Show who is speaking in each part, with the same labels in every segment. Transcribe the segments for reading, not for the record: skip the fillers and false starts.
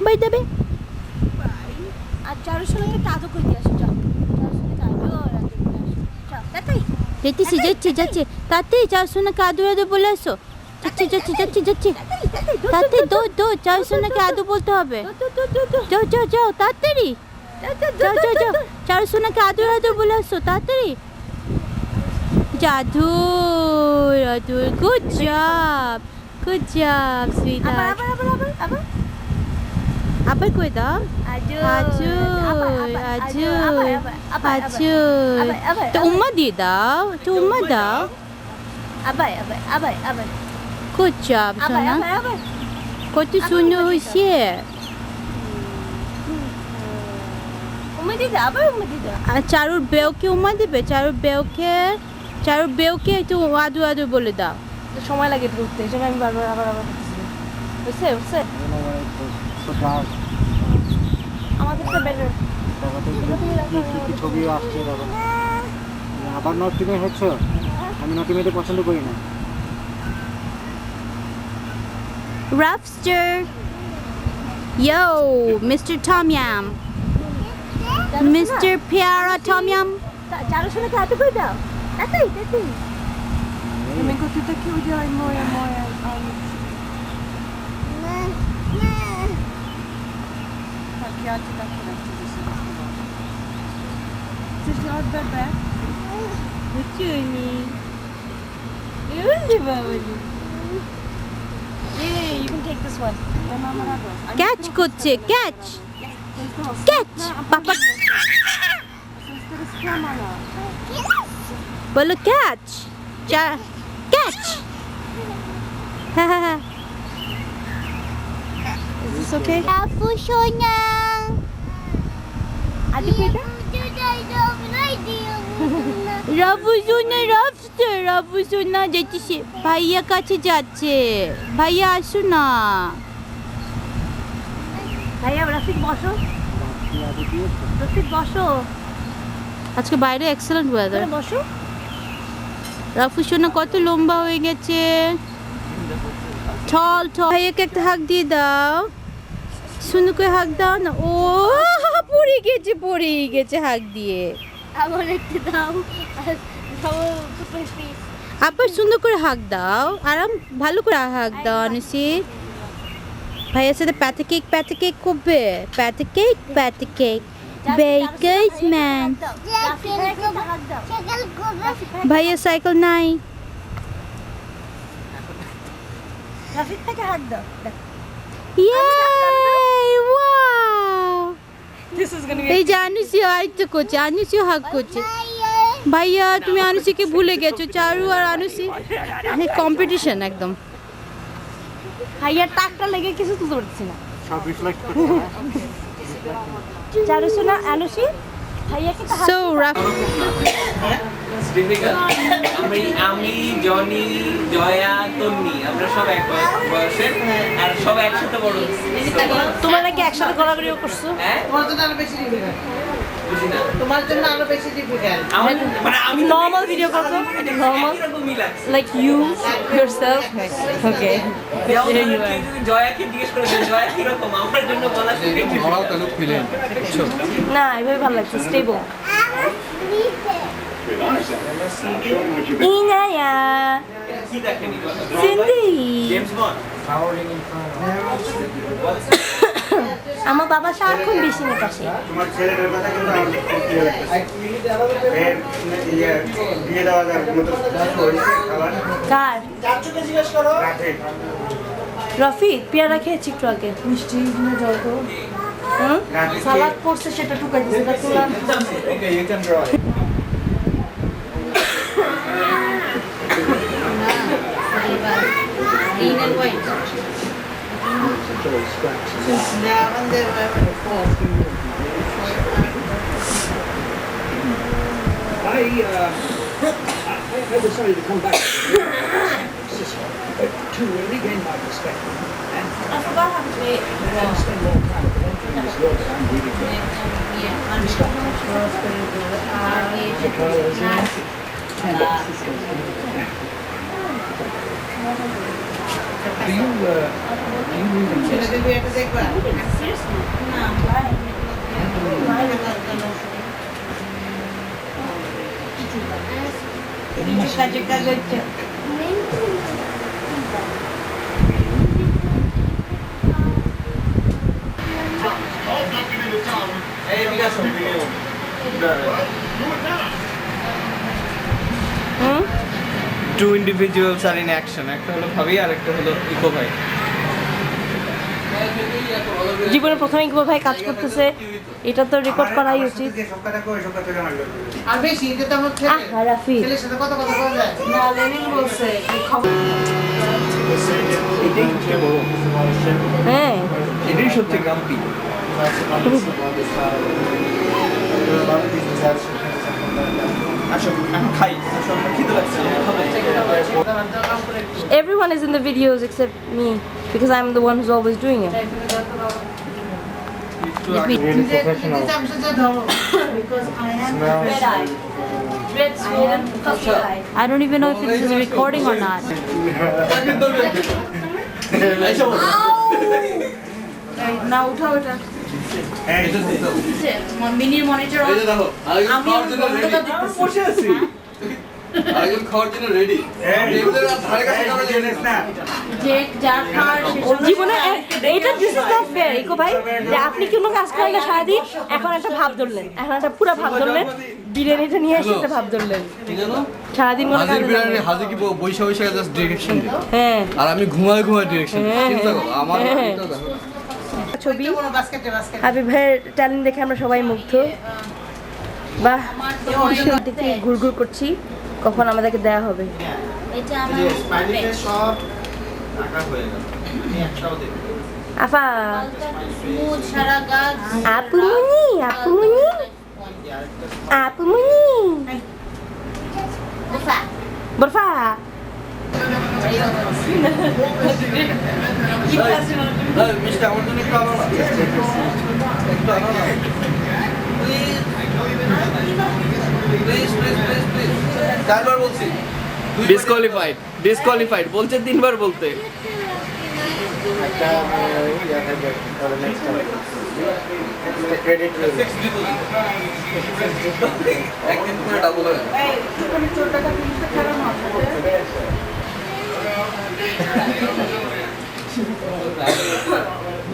Speaker 1: By দেবে।
Speaker 2: আর চারুর সঙ্গে কাজও করে দিয়ে আসো, যাও তাড়াতাড়ি
Speaker 1: যেতেছি যাচ্ছি যাচ্ছি তাড়াতাড়ি চার সোনাকে আদু আদু বলে আসো। যাচ্ছি যাচ্ছি যাচ্ছি যাচ্ছি তাড়াতাড়ি দৌড় দৌড় চার সোনাকে আদু বলতে হবে। যাও যাও যাও তাড়াতাড়ি যাও যাও যাও চার সোনাকে আদু আদু বলে আসো তাড়াতাড়ি। জাদু জাদু গুড জব সুইটহার্ট। আবার কই দাও আজু আজু আজু তো উম্মা দিয়ে দাও তো উম্মা দাও।
Speaker 2: আবার আবার আবার আবার
Speaker 1: গুড জব
Speaker 2: আবার
Speaker 1: সোনা
Speaker 2: আবার আবার
Speaker 1: কত সুন্দর হয়েছে।
Speaker 2: উম্মা দিদা আবার উম্মা দিদা
Speaker 1: আর চারুর বেওকে উম্মা দিবে চারুর বেওকে একটু আদু আদু বলে দাও।
Speaker 2: তো সময় লাগে একটু উঠতে, এই জন্য আমি বারবার আবার আবার বুঝছে বুঝছে আমাদেরটা বেটার।
Speaker 3: ছবিও আসছে দেখো, আবার নট টিমে হচ্ছে। আমি নট টিমেতে পছন্দ করি না।
Speaker 1: Roughster. Yo, Mr. Tom Yum. Mr. Piara Tom Yum.
Speaker 2: চারুর সঙ্গে হাতে করে দাও তাড়াতাড়ি তাড়াতাড়ি। তুমি কোথায় কি উঠে মোয়া মোয়া You can take this one.
Speaker 1: Catch করছে catch catch পাপা বলো catch catch
Speaker 2: Is this okay?
Speaker 1: Afu Sonya
Speaker 2: Adik beda?
Speaker 1: Rabu সোনা যাচ্ছে ভাইয়া কাছে যাচ্ছে। ভাইয়া আসো না।
Speaker 2: ভাইয়া রফিক বসো, রফিক বসো,
Speaker 1: আজকে বাইরে এক্সেলেন্ট ওয়েদার।
Speaker 2: বসো।
Speaker 1: রাফু সোনা কত লম্বা হয়ে গেছে। চল চল ভাইয়াকে একটা হাঁক দিয়ে দাও। সুনুকে হাঁক দাও না। ও পড়ে গেছে হাঁক দিয়ে।
Speaker 2: আমার একটু দাও
Speaker 1: আবার সুন্দর করে হাঁক দাও, আরাম ভালো করে হাঁক দাও অনুসি। ভাইয়ের সাথে প্যাথে কেক করবে। প্যাথে কেক বেকারস ম্যান। ভাইয়া সাইকেল নাই।
Speaker 2: রফিক থেকে হাত দাও।
Speaker 1: Yay! Wow!
Speaker 2: This is gonna
Speaker 1: এই যে আনুসি আরেকটা করছে, আনুসিও হাঁক করছে। ভাইয়া তুমি আনুসিকে ভুলে গেছো। চারু আর আনুসি কম্পিটিশন একদম।
Speaker 2: ভাইয়ার টাকটা লেগে কিছু তুলতে পারছি না।
Speaker 3: সব রিফ্লেক্ট করছে।
Speaker 2: চারু সোনা আনুসি ভাইয়াকে তো
Speaker 1: So rough.
Speaker 4: আমি জনি জয়া তন্নি আমরা সব এক বয়সের আর সব একসাথে বড় হয়েছি।
Speaker 2: তোমরা কি একসাথে গড়াগড়িও করছো?
Speaker 4: হ্যাঁ
Speaker 5: তোমার জন্য আরো বেশি ডিফিকাল্ট।
Speaker 4: বুঝি না
Speaker 5: তোমার জন্য আরো বেশি ডিফিকাল্ট।
Speaker 4: আমার মানে আমি
Speaker 2: নরমাল ভিডিও করছো? নরমাল
Speaker 4: এরকমই লাগছে।
Speaker 2: like you yourself okay
Speaker 4: জয়াকে জিজ্ঞেস করে জয়া কিরকম আমার জন্য বলা
Speaker 2: না এভাবে ভালো লাগছে স্টেবল ইনায়া
Speaker 4: কি দেখেনি
Speaker 2: সিন্ধি
Speaker 4: জেমস বন্ড
Speaker 2: আমার বাবা সারাক্ষণ বেশি নেই পাশে
Speaker 3: তোমার ছেলেটার কথা কিন্তু আমার সত্যি লাগছে। বিয়ে দেওয়া যার মতো খাবার
Speaker 2: কার
Speaker 5: চাচুকে জিজ্ঞেস করো।
Speaker 3: রাখে।
Speaker 2: রফিক পেয়ারা খেয়েছি একটু আগে মিষ্টি জল তো সালাদ পড়ছে সেটা টুকাই দিচ্ছে
Speaker 4: okay you can draw
Speaker 1: Green and white.
Speaker 6: I decided to come back to regain my perspective and spend more time at the entry in this world that I'm really good. Do you read in
Speaker 5: ছেলেদের বিয়েটা দেখবা?
Speaker 2: চিকা করছে।
Speaker 4: এই বিকাশ
Speaker 2: হুম
Speaker 4: to individuals আর in action, একটা হলো ভাবি আর একটা হলো ইকো ভাই।
Speaker 2: জীবনে প্রথমে ইকবাল ভাই কাজ করতেছে, এটা তো রেকর্ড করাই উচিত।
Speaker 5: আর বেশি এটা তো আমার ছেলে
Speaker 2: আহ রাফি
Speaker 5: ছেলের সাথে কথা বলা যায়
Speaker 2: না লেনিন বলছে
Speaker 4: এটাই সবচেয়ে বড়,
Speaker 2: হ্যাঁ
Speaker 4: এটাই সবচেয়ে গাম্পি। আসো এখন খাই, আসো আমার খিদে লাগছে।
Speaker 2: everyone is in the videos except me because I'm the one who's always doing it.
Speaker 5: নিজে চামচা ধরো
Speaker 1: I don't even know if this is recording or not.
Speaker 2: না উঠা ওটা
Speaker 1: মিনির মনিটর
Speaker 2: আমি বন্ধটা দিতেছি।
Speaker 4: বসে আছি আরেকজন খাওয়ার জন্য রেডি। এগুলোর ধারে কাছে যাবে জানিস না।
Speaker 1: যে যার খাওয়ার
Speaker 2: জীবনে এটা দিস ইজ নট ফেয়ার ইকো ভাই, যে আপনি কোনো কাজ করেন না সারাদিন, এখন একটা ভাব ধরলেন, এখন একটা পুরো ভাব ধরলেন, বিরিয়ানিটা নিয়ে এসে একটা ভাব ধরলেন, সারাদিন কোনো কাজ
Speaker 7: হাজি কি বৈশা বৈশা জাস্ট ডিরেকশন দিল
Speaker 2: হ্যাঁ
Speaker 7: আর আমি ঘুমায় ঘুমায় ডিরেকশন
Speaker 2: হ্যাঁ,
Speaker 7: চিন্তা করো আমার
Speaker 2: হ্যাঁ।
Speaker 7: এটা দেখো।
Speaker 2: ছবি
Speaker 5: কোনো বাস্কেটে বাস্কেট
Speaker 2: হাবিব ভাইয়ের ট্যালেন্ট দেখে আমরা সবাই মুগ্ধ। বাহ দেখে ঘুরঘুর করছি, কখন আমাদেরকে দেয়া হবে।
Speaker 1: এটা আমার
Speaker 5: স্পাইডারে সব
Speaker 4: টাকা হয়ে গেল। একটাও দে।
Speaker 2: আপা
Speaker 1: স্মুথ সারা গাছ
Speaker 2: আপুমনি আপুমনি আপুমনি
Speaker 1: বুফা
Speaker 2: বরফা
Speaker 7: এই মিষ্টি আমার জন্য একটু আনো না একটু আনো না প্লিজ প্লিজ প্লিজ প্লিজ চারবার বলছি
Speaker 4: ডিসকোয়ালিফাইড বলছে 3 বার বলতে।
Speaker 3: একটা ইয়া থাকবে তাহলে নেক্সট ক্রেডিট
Speaker 7: একদিন করে ডাবল হয়ে যাবে।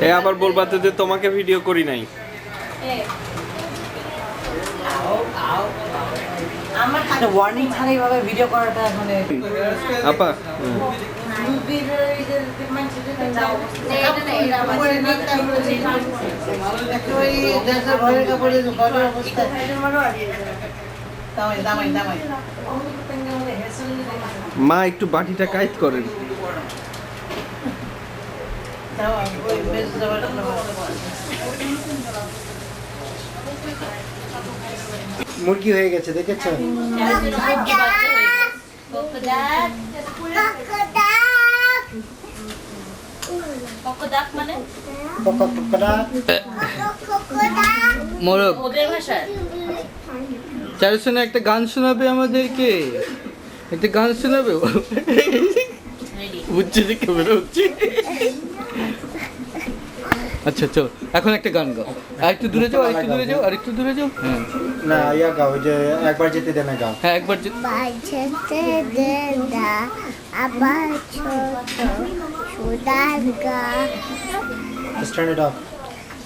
Speaker 4: এ আবার বলবাতে যে তোমাকে ভিডিও করি নাই।
Speaker 5: ওয়ার্নিং ছাড়া এইভাবে ভিডিও করাটা মানে
Speaker 4: আপা
Speaker 5: একেবারে দেশের ভয়ের কাপড়ে ঘরের অবস্থা দামাই দামাই দামাই
Speaker 4: মা একটু বাটিটা কাইট করেন।
Speaker 5: দাও ওই বেশ যাওয়ার জন্য
Speaker 3: মুরগি হয়ে গেছে দেখেছো?
Speaker 1: মানে
Speaker 3: পকোড়া
Speaker 7: মোরগ
Speaker 1: ওদের ভাষায়
Speaker 7: চারু শোনা একটা গান শোনাবে আমাদেরকে, একটা গান শোনাবে বুঝছি যে ক্যামেরা হচ্ছে। আচ্ছা চলো এখন একটা গান গাও, আর একটু দূরে যাও, আরেকটু দূরে যাও, আরেকটু দূরে যাও। হ্যাঁ
Speaker 3: না ইয়া গাও ওই যে একবার যেতে দে না গাও।
Speaker 7: হ্যাঁ একবার
Speaker 8: বাজতে দেনা আবার ছোট সুদার গা
Speaker 3: স্ট্যান্ড ইট আপ।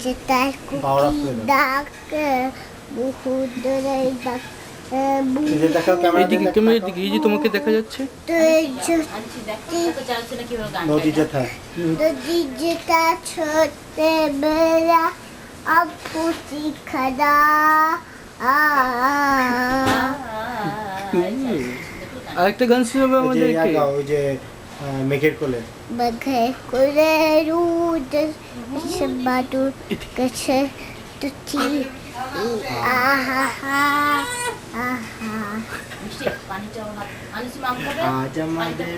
Speaker 8: যেটার
Speaker 3: Power of
Speaker 8: কুকি
Speaker 3: freedom.
Speaker 8: ডাক বহু দূরে ডাক
Speaker 3: এই যে দেখো ক্যামেরা
Speaker 7: এইদিকে ক্যামেরার দিকে, এই যে তোমাকে দেখা যাচ্ছে।
Speaker 3: নদী যেথা
Speaker 8: নদী যেটা ছোটে বেলা আপুতি খাদা
Speaker 7: আরেকটা গান শোনাবে
Speaker 3: ওই যে ইয়া
Speaker 7: আমাদেরকে।
Speaker 3: গাও ওই যে মেঘের কোলে।
Speaker 8: বঘে করে রুদ সবাদু কাছে তুতি আহা আহা
Speaker 3: আজ আমাদের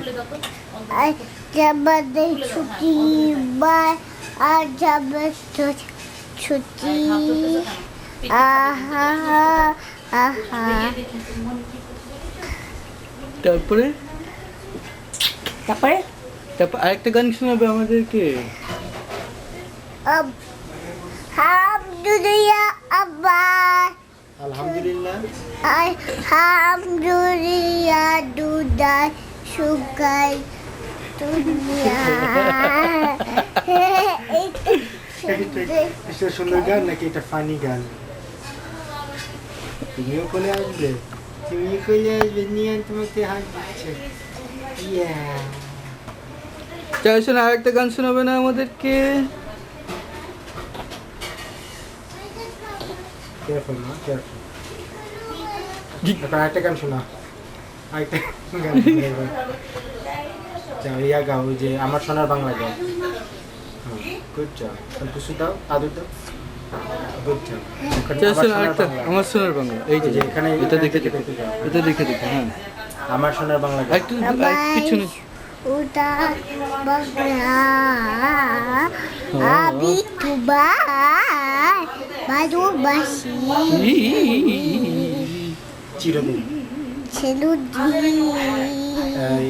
Speaker 8: আজ আমাদের ছুটি বার আজ আমাদের ছুটি আহা আহা
Speaker 7: তারপরে
Speaker 2: তারপরে
Speaker 7: তারপর আরেকটা গান শোনাবে আমাদেরকে।
Speaker 8: হাম দুনিয়া আবার
Speaker 3: আলহামদুলিল্লাহ।
Speaker 8: Alhamdulillah dudai sugai dunia.
Speaker 3: এটা সুন্দর গান নাকি এটা ফানি গান? তুমিও কোলে আসবে, তুমি কোলে আসবে, নিয়ে তোমাকে হাত দিচ্ছে। ইয়া
Speaker 7: চারশো আর একটা গান শোনাবে না আমাদেরকে?
Speaker 3: কেয়ারফুল না, কেয়ারফুল। আরেকটা গান শোনা, আরেকটা গান ইয়া গাও, ওই যে আমার সোনার বাংলা গাও। Good job. কিছু দাও, আদর দাও। Good job.
Speaker 7: চারশো আরেকটা আমার সোনার বাংলা, এই যে
Speaker 3: এখানে
Speaker 7: এটা দেখে দেখে, এটা দেখে দেখে, হ্যাঁ
Speaker 3: আমার সোনার বাংলা গাও।
Speaker 7: একটু পিছনে।
Speaker 8: Udah bergerak, habis tubai, baru basi,
Speaker 3: চিরদিন।
Speaker 8: celudi.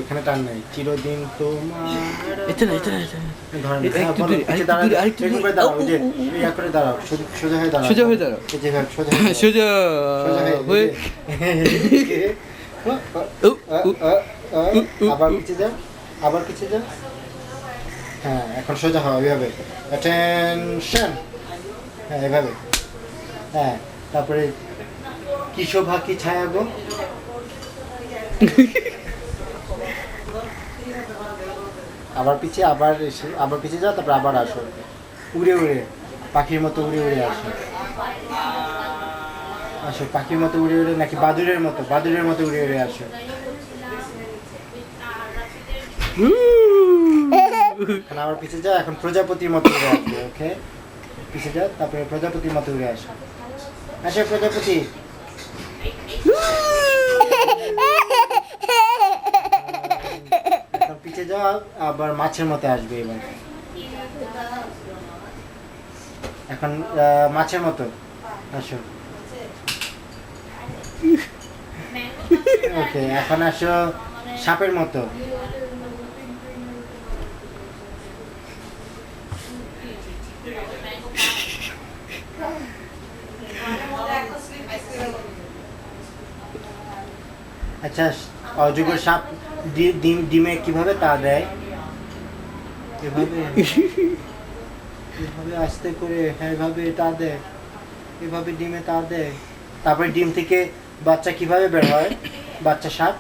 Speaker 3: এখানে টান নাই। চিরদিন তোমার
Speaker 7: এটা না, এটা না, এটা না।
Speaker 3: ধরেন
Speaker 7: একটু দূরে, আরেকটু দূরে।
Speaker 3: ইয়া করে দাঁড়াও, সোজা হয়ে দাঁড়াও।
Speaker 7: সোজা হয়ে দাঁড়াও।
Speaker 3: এই যে সোজা হয়ে দাঁড়াও।
Speaker 7: সোজা হয়ে
Speaker 3: আবার পিছিয়ে যাও, আবার পিছিয়ে যাও। হ্যাঁ, এখন সোজা হও এভাবে। অ্যাটেনশন। হ্যাঁ, এভাবে। হ্যাঁ, তারপরে কি শোভা কি ছায়া গো। আবার পিছিয়ে, আবার এসে, আবার পিছিয়ে যাও, তারপর আবার আসো। উড়ে উড়ে, পাখির মতো উড়ে উড়ে আসো। আসো, পাখির মতো উড়ে উড়ে, নাকি বাদুড়ের মতো, বাদুড়ের মতো উড়ে উড়ে আসো। এখন আবার পিছিয়ে যাও, এখন প্রজাপতির মতো উড়ে আসবে। ওকে, পিছিয়ে যাও, তারপরে প্রজাপতির মতো উড়ে আসো। আসো প্রজাপতি। এখন পিছিয়ে যাও, আবার মাছের মতো আসবে এবার। এখন মাছের মতো আসো। ওকে, এখন আসো সাপের মতো। আচ্ছা, অজগর সাপ ডিমে কিভাবে তা দেয়? এভাবে, এভাবে আস্তে করে, হ্যাঁ এভাবে তা দেয়, এভাবে ডিমে তা দেয়। তারপরে ডিম থেকে বাচ্চা কিভাবে বের হয়? বাচ্চা সাপ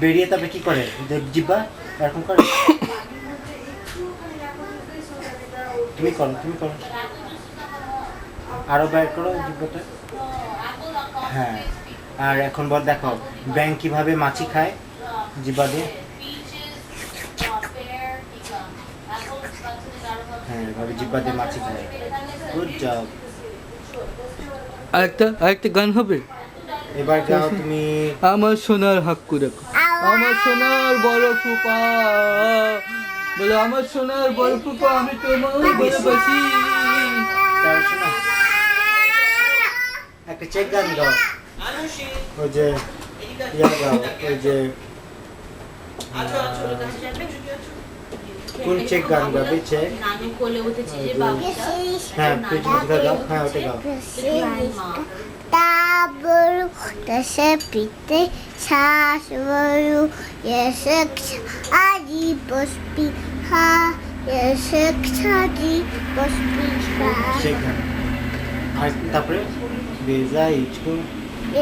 Speaker 3: বেরিয়ে তারপরে কি করে? জিব্বা এরকম করে। তুমি করো, তুমি করো, আরো বের করো জিব্বাটা। হ্যাঁ, আর এখন বল, দেখো ব্যাঙ কিভাবে মাছি খায় জিব্বা দিয়ে। হ্যাঁ, এভাবে জিব্বা দিয়ে মাছি খায়। Good job.
Speaker 7: আরেকটা গান হবে।
Speaker 3: এবার গাও তুমি।
Speaker 7: আমার সোনার হাক্কু দেখো, আমার সোনার বড় ফুপা, বলো আমার সোনার বড় ফুপা, আমি তোমায় ভালোবাসি।
Speaker 3: তার শোনো, একটা চেক গান গাও। ওই যে ইয়া গাও, ওই যে কোন চেক গান গাবে? চেক।
Speaker 1: নানু কোলে উঠেছে যে বাবুটা,
Speaker 3: হ্যাঁ, ওটা গাও। হ্যাঁ, ওটা গাও।
Speaker 8: Tabaru, tasepite, saswaru, yesek, adi pospi, ha, yesek, adi pospi, ha.
Speaker 3: চেক গান। আর তারপরে বেজা ইচকো।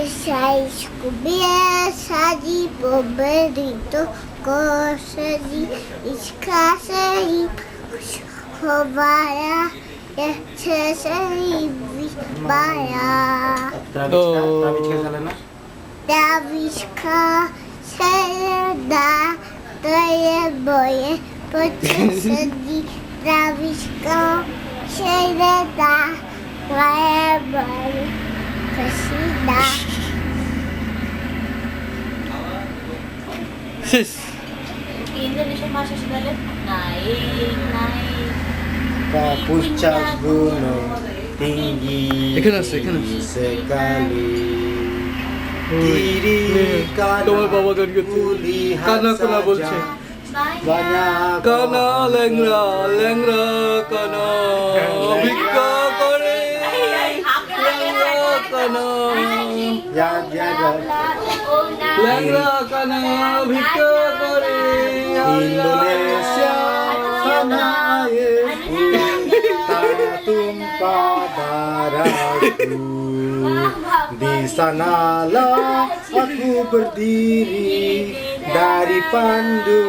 Speaker 8: Esais kubies, adi poberito, kosedi, iskasei, kovara, yesesei, baya.
Speaker 3: ট্রাভিচকা চলে না?
Speaker 8: Daviska, Selda, Toye Boye, Potesedi, Daviska, Selda, Toye Boye, Potesida.
Speaker 7: শেষ।
Speaker 1: ইন্দোনেশিয়ার ভাষা শিখালেন নাই নাই
Speaker 3: Puncak gunung tinggi
Speaker 7: এখানে আছে, এখানে আছে।
Speaker 3: sekali. Kiri kanan
Speaker 7: তোমার বাবা গান করছে,
Speaker 3: kulihat
Speaker 7: কান্না কান্না
Speaker 3: saja
Speaker 7: বলছে।
Speaker 3: banyak
Speaker 7: কানা ল্যাংরা ল্যাংরা কানা ভিক্ষা করে ল্যাংরা কানা
Speaker 3: ya dia
Speaker 7: ল্যাংরা কানা ভিক্ষা করে
Speaker 3: Indonesia tanah airku tak tumpah darahku. Di sanalah aku berdiri dari pandu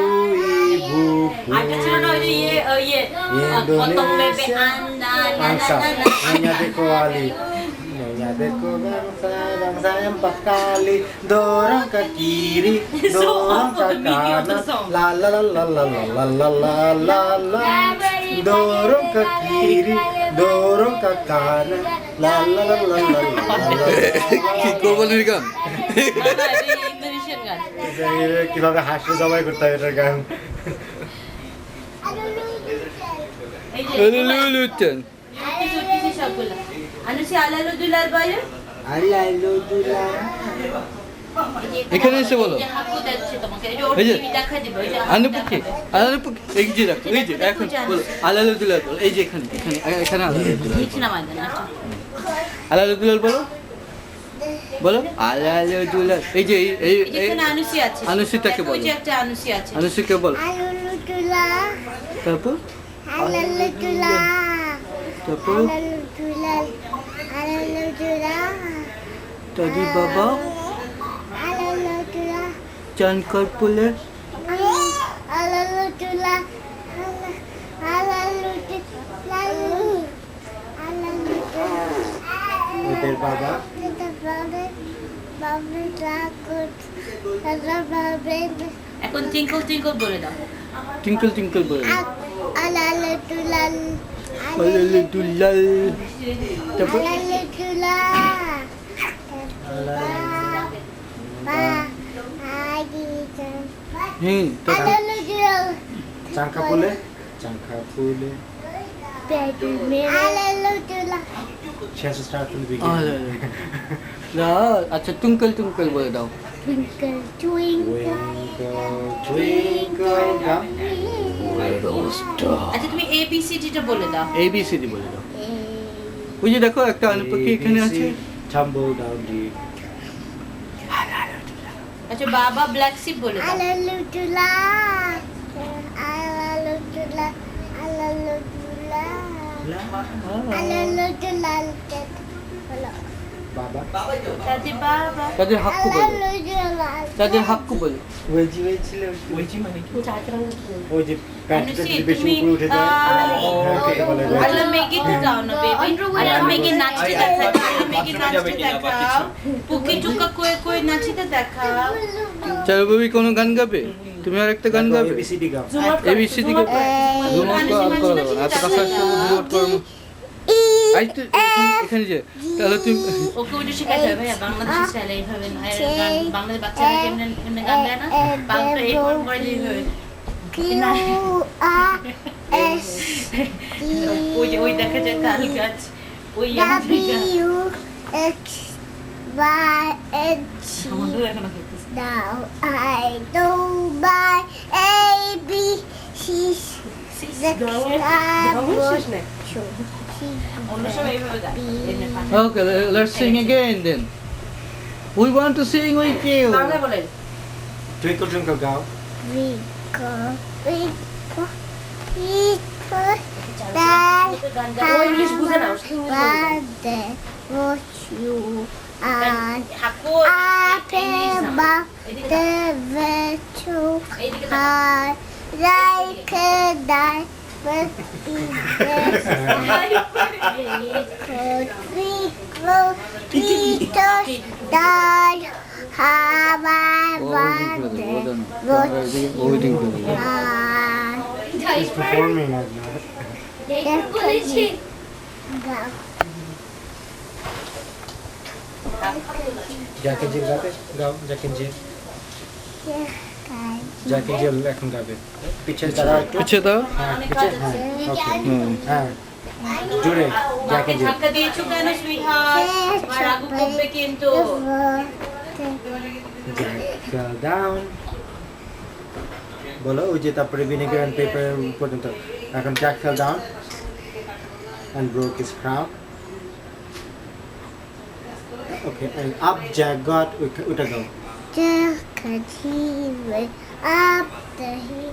Speaker 3: ibuku. Indonesia bangsa Nyonya Deko Ali. Nyonya Deko bangsa yang 4 kali dorong ke kiri, dorong ke kanan, la la la la la la la la la la, dorong ke kiri, dorong ke kanan, la la la la la la.
Speaker 7: কি কোরবানির গান
Speaker 2: Indonesian গান।
Speaker 3: কিভাবে হাসি জবাই করতে হয় এটার গান।
Speaker 7: লুলুলুচন
Speaker 1: কিছু সবগুলো আনুসি আলালু দুলার বলো
Speaker 3: Alhamdulillah.
Speaker 7: এখানে এসে বলো
Speaker 1: হাকু দেখছে তোমাকে এই যে
Speaker 7: এই যে
Speaker 1: টিভি দেখা দিবে ওই যে
Speaker 7: আনুপুকি আনুপুকি এই যে রাখো এই যে এখন বলো আলালুদুল্লাহ বলো এই যে এখানে এখানে এখানে আলালুদুল্লাহ
Speaker 1: কিছু না মানে না
Speaker 7: আলালুদুল্লাহ বলো বলো আলালুদুল্লাহ এই যে এই
Speaker 1: এখানে আনুসি আছে
Speaker 7: আনুসিটাকে
Speaker 1: ওই
Speaker 7: বলো
Speaker 1: যে একটা আনুসি আছে
Speaker 7: আনুসিকে বলো
Speaker 8: Alhamdulillah.
Speaker 7: তারপর
Speaker 8: Alhamdulillah.
Speaker 7: তারপর
Speaker 8: Alhamdulillah. Alhamdulillah.
Speaker 7: দাদি বাবা
Speaker 8: Alhamdulillah.
Speaker 7: চান কর পুলে
Speaker 8: Alhamdulillah. Alhamdulillah.
Speaker 3: ওদের বাবা
Speaker 8: Babi takut. Babi
Speaker 1: এখন টিঙ্কল টিঙ্কল বলে দাও
Speaker 7: টিঙ্কল টিঙ্কল বলো
Speaker 8: Alhamdulillah.
Speaker 7: আলালুদুল্লাহ তারপর হ্যাঁ তারপর
Speaker 3: Cangka pule, cangka pule. She has to start from the beginning.
Speaker 7: আলালুদুল্লাহ আচ্ছা টুঙ্কল টুঙ্কল বলে দাও
Speaker 8: Twinkle, twinkle,
Speaker 3: Twinkle, twinkle,
Speaker 1: আচ্ছা তুমি এবিসিডিটা বলে দাও
Speaker 7: এবিসিডি বলে দাও ওই যে দেখো একটা আনুপাখি এখানে আছে
Speaker 3: tumble down deep.
Speaker 1: আচ্ছা বাবা ব্ল্যাক শিপ বলে দাও
Speaker 8: Alhamdulillah. Alhamdulillah. Alhamdulillah. Alhamdulillah.
Speaker 3: Baba.
Speaker 1: দাদি বাবা
Speaker 7: তাদের হাক্কু বলো
Speaker 8: Alhamdulillah.
Speaker 7: তাদের হাক্কু বলো
Speaker 3: ওইজি ছিল
Speaker 4: বলছি মানে কি
Speaker 3: ওই যে প্যান্টটা
Speaker 1: অনুসি,
Speaker 3: যদি বেশি
Speaker 1: তুমি,
Speaker 3: উপরে উঠে যায় হ্যাঁ, ওকে বলে ওইজি।
Speaker 1: আল্লাহ মেঘে যাও না বেবি আল্লাহ মেঘে নাচতে দেখাও আল্লাহ মেঘে নাচতে দেখাও পুকি টুকা কয়ে কয়ে নাচতে দেখাও
Speaker 7: চলো বেবি কোনো গান গাবে তুমি আর একটা গান গাবে
Speaker 3: ABCD গাও।
Speaker 7: এবিসিডি কে জুমা তো আর করো না এত কাছে জুমা করো আই তো এখানে যে তাহলে তুমি
Speaker 1: ওকে ওটা শেখাতে হবে ভাইয়া বাংলাদেশি স্টাইলে এইভাবে না গান বাংলাদেশ বাচ্চারা কেমনে কেমনে গান গায় না বাংলা এই ফর্ম করে দিবে
Speaker 8: QRS
Speaker 1: ওই দেখা যায় তাল গাছ ওই
Speaker 8: WXYZ.
Speaker 1: আমাদের এখনো খেতেছে
Speaker 8: Now I do my ABCs.
Speaker 1: অন্য সময় এইভাবে গায় এমনি পাশে
Speaker 7: Okay, let's sing again then. We want to sing with you.
Speaker 1: Bangla বলেন
Speaker 3: Twinkle twinkle গাও।
Speaker 8: Twinkle, twinkle, little star,
Speaker 2: ও ইংলিশ বুঝে না
Speaker 8: wonder what you are.
Speaker 1: হাকু
Speaker 8: Up above the virtue high, like a diamond in the sky. Twinkle, twinkle, little star, how I wonder what you are.
Speaker 3: She's performing right now. জ্যাকে জিল গাবে গাও জ্যাকে জিল জ্যাকে জিল এখন গাবে পিছে তারা একটু
Speaker 7: পিছে দাও
Speaker 3: হ্যাঁ পিছে হ্যাঁ ওকে হ্যাঁ জোরে জ্যাকে জিল
Speaker 1: ধাক্কা দিয়েছো কেন সুইহার্ট আর আগু করবে কিন্তু
Speaker 3: জ্যাক ডাউন বলো ওই যে তারপরে ভিনেগার অ্যান্ড পেপার পর্যন্ত এখন Jack fail down and broke his crown okay and up Jack goat ওটা গাও
Speaker 8: Jack and he went up the hill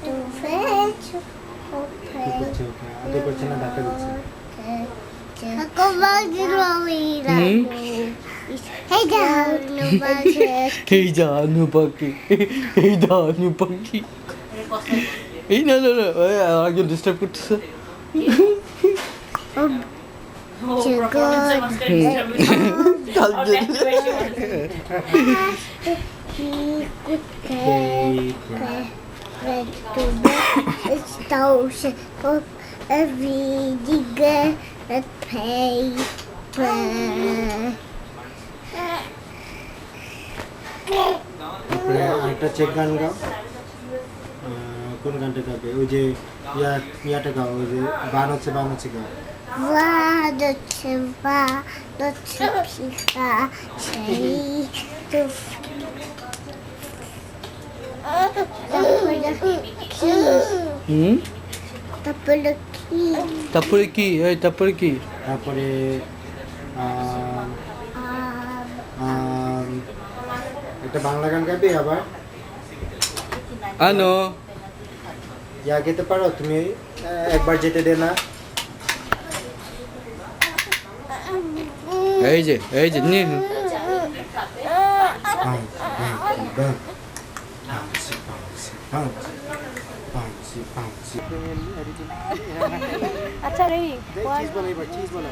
Speaker 8: to fetch a
Speaker 3: ঠিক আছে ওকে আগে করছে না ধাক্কা দিচ্ছে
Speaker 8: Ako mag-drawing Hey down, no budget.
Speaker 7: এই জানু পাখি এই জানু পাখি এই না না না একজন ডিস্টার্ব করতেছে
Speaker 8: To go he could take to the station of every digger at paper.
Speaker 3: তারপরে আরেকটা চেক গান গাও কোন গানটা গাবে ওই যে ইয়াটা গাও ওই যে বান হচ্ছে গাও
Speaker 8: Pika, say to
Speaker 7: hmm
Speaker 8: Tapulaki.
Speaker 7: তারপরে কি এই তারপরে কি
Speaker 3: তারপরে একটা বাংলা গান গাবে আবার
Speaker 7: আনো
Speaker 3: ইয়া গেতে পারো তুমি একবার যেতে দে না
Speaker 7: এই যে নিয়ে
Speaker 2: আচ্ছা রেডি
Speaker 3: চিজ বলো এবার চিজ বলো